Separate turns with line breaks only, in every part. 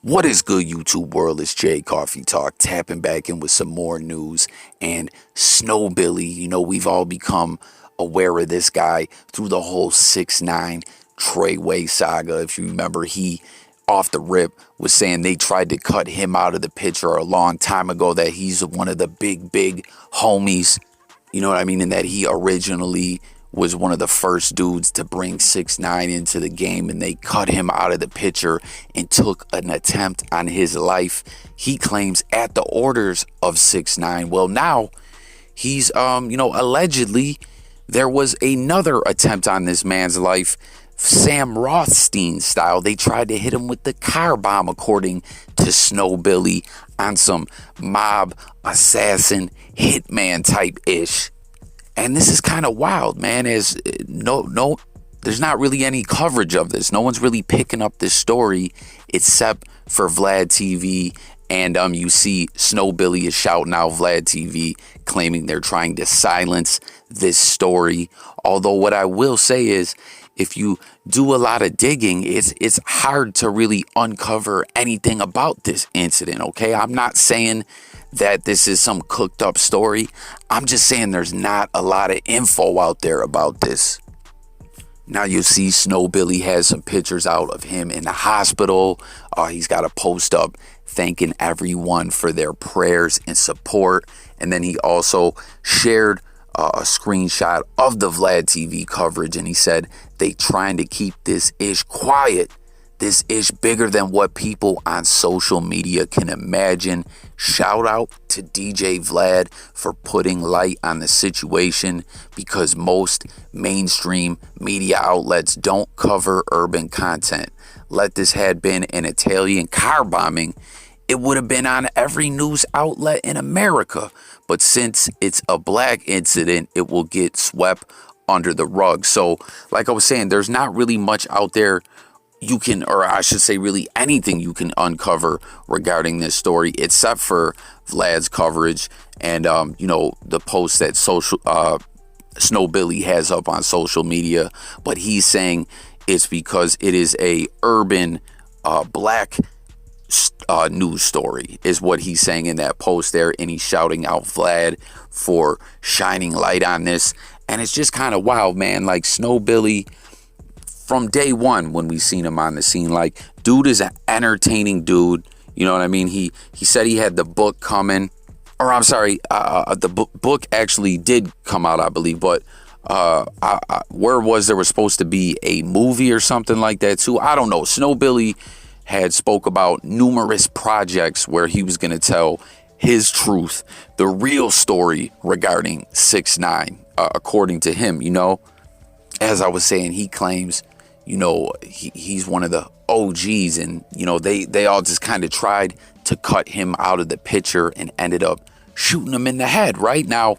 What is good, YouTube world? It's Jay Coffee Talk, tapping back in with some more news. And Snow Billy, we've all become aware of this guy through the whole 6ix9ine Treyway saga. If you remember, he, off the rip, was saying they tried to cut him out of the picture a long time ago, that he's one of the big homies, you know what I mean? And that he originally was one of the first dudes to bring 6ix9ine into the game, and they cut him out of the picture and took an attempt on his life, he claims, at the orders of 6ix9ine. Well, now he's allegedly there was another attempt on this man's life, Sam Rothstein style. They tried to hit him with the car bomb, according to Snow Billy, on some mob assassin hitman type ish. And this is kind of wild, man, as there's not really any coverage of this. No one's really picking up this story except for Vlad TV. And you see Snow Billy is shouting out Vlad TV, claiming they're trying to silence this story. Although what I will say is, if you do a lot of digging, it's hard to really uncover anything about this incident, okay? I'm not saying that this is some cooked up story. I'm just saying there's not a lot of info out there about this. Now you see Snow Billy has some pictures out of him in the hospital. He's got a post up thanking everyone for their prayers and support. And then he also shared a screenshot of the Vlad TV coverage, and he said they trying to keep this ish quiet. This ish bigger than what people on social media can imagine. Shout out to DJ Vlad for putting light on the situation, because most mainstream media outlets don't cover urban content. Let this had been an Italian car bombing, it would have been on every news outlet in America. But since it's a black incident, it will get swept under the rug. So, like I was saying, there's not really much out there you can, or I should say really anything you can uncover regarding this story, except for Vlad's coverage and, the post that Snow Billy has up on social media. But he's saying it's because it is a urban black news story, is what he's saying in that post there. And he's shouting out Vlad for shining light on this. And it's just kind of wild, man. Like, Snow Billy, from day one when we seen him on the scene, like, dude is an entertaining dude. You know what I mean? He said he had the book coming, or I'm sorry, the book actually did come out, I believe. But where was there was supposed to be a movie or something like that too? I don't know. Snow Billy had spoke about numerous projects where he was going to tell his truth, the real story regarding 6ix9ine, according to him. As I was saying, he claims, he's one of the OGs, and, they all just kind of tried to cut him out of the picture and ended up shooting him in the head. Right now,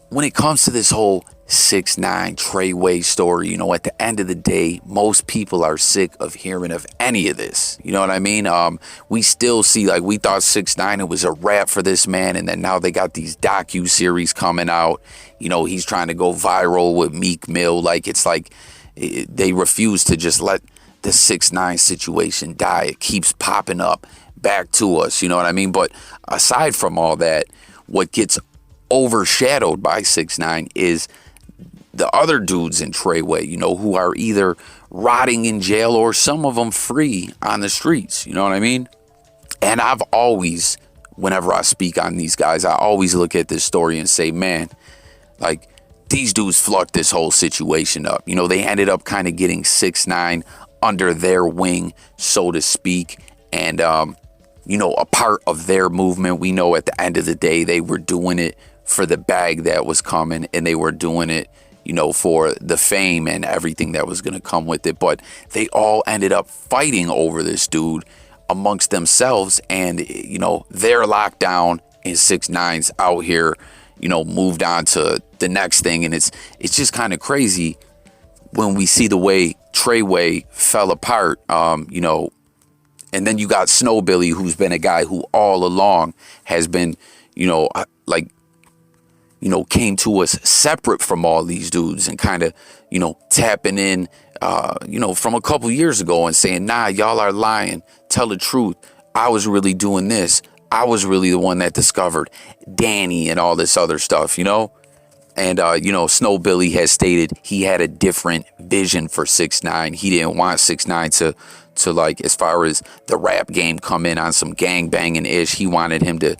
when it comes to this whole 6ix9ine Treyway story, at the end of the day, most people are sick of hearing of any of this. You know what I mean? We still see, like, we thought 6ix9ine, it was a wrap for this man, and then now they got these docu-series coming out. He's trying to go viral with Meek Mill. Like, it's like they refuse to just let the 6ix9ine situation die. It keeps popping up back to us, you know what I mean? But aside from all that, what gets overshadowed by 6ix9ine is the other dudes in Treyway, who are either rotting in jail or some of them free on the streets. You know what I mean? And I've always, whenever I speak on these guys, I always look at this story and say, man, like, these dudes fucked this whole situation up. They ended up kind of getting 6ix9ine under their wing, so to speak. And, a part of their movement. We know at the end of the day, they were doing it for the bag that was coming, and they were doing it, for the fame and everything that was going to come with it. But they all ended up fighting over this dude amongst themselves. And, they're locked down, and 6ix9ine's out here, moved on to the next thing. And it's just kind of crazy when we see the way Treyway fell apart, and then you got Snow Billy, who's been a guy who all along has been, came to us separate from all these dudes, and kind of, tapping in, from a couple years ago and saying, nah, y'all are lying. Tell the truth. I was really doing this. I was really the one that discovered Danny and all this other stuff, you know? And, Snow Billy has stated he had a different vision for 6ix9ine. He didn't want 6ix9ine to like, as far as the rap game, come in on some gang banging ish. He wanted him to,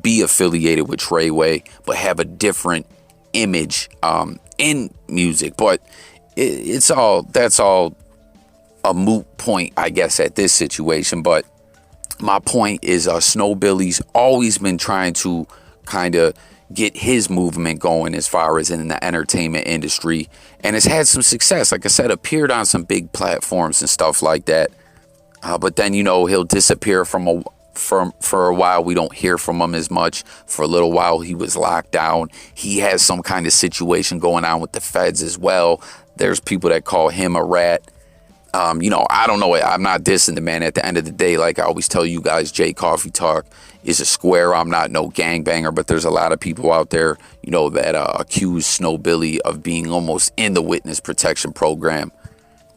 be affiliated with Treyway, but have a different image in music. But that's all a moot point, I guess, at this situation. But my point is, Snow Billy's always been trying to kind of get his movement going as far as in the entertainment industry, and has had some success. Like I said, appeared on some big platforms and stuff like that. But then, he'll disappear for a while. We don't hear from him as much. For a little while, he was locked down. He has some kind of situation going on with the feds as well. There's people that call him a rat. I don't know. I'm not dissing the man. At the end of the day, like I always tell you guys, J Coffee Talk is a square. I'm not no gangbanger, but there's a lot of people out there, that accuse Snow Billy of being almost in the witness protection program.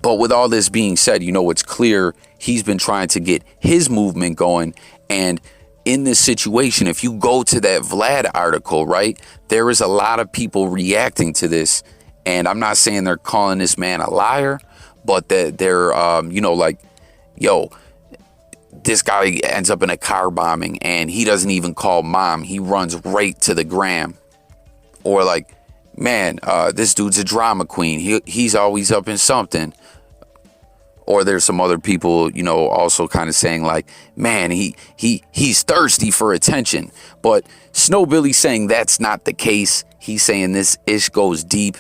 But with all this being said, it's clear he's been trying to get his movement going. And in this situation, if you go to that Vlad article, right, there is a lot of people reacting to this. And I'm not saying they're calling this man a liar, but that they're, this guy ends up in a car bombing and he doesn't even call mom. He runs right to the gram. Or like, man, this dude's a drama queen. He's always up in something. Or there's some other people, also kind of saying like, man, he's thirsty for attention. But Snow Billy's saying that's not the case. He's saying this ish goes deep.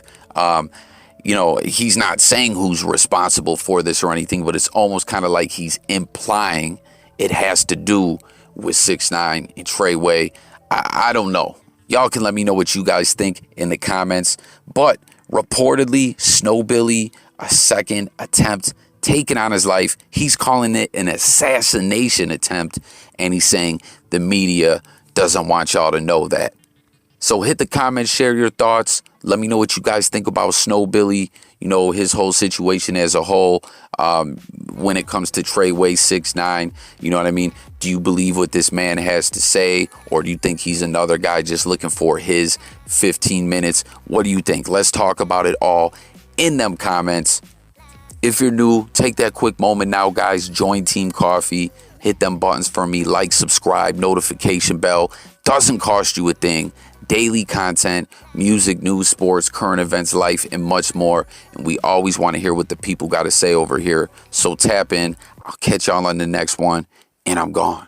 He's not saying who's responsible for this or anything, but it's almost kind of like he's implying it has to do with 6ix9ine and Treyway. I don't know. Y'all can let me know what you guys think in the comments. But reportedly, Snow Billy, a second attempt taken on his life. He's calling it an assassination attempt. And he's saying the media doesn't want y'all to know that. So hit the comments, share your thoughts. Let me know what you guys think about Snow Billy, his whole situation as a whole. When it comes to Treyway, 6ix9ine, you know what I mean? Do you believe what this man has to say? Or do you think he's another guy just looking for his 15 minutes? What do you think? Let's talk about it all in them comments. If you're new, take that quick moment now, guys. Join Team Coffee. Hit them buttons for me. Like, subscribe, notification bell. Doesn't cost you a thing. Daily content, music, news, sports, current events, life, and much more. And we always want to hear what the people got to say over here. So tap in. I'll catch y'all on the next one. And I'm gone.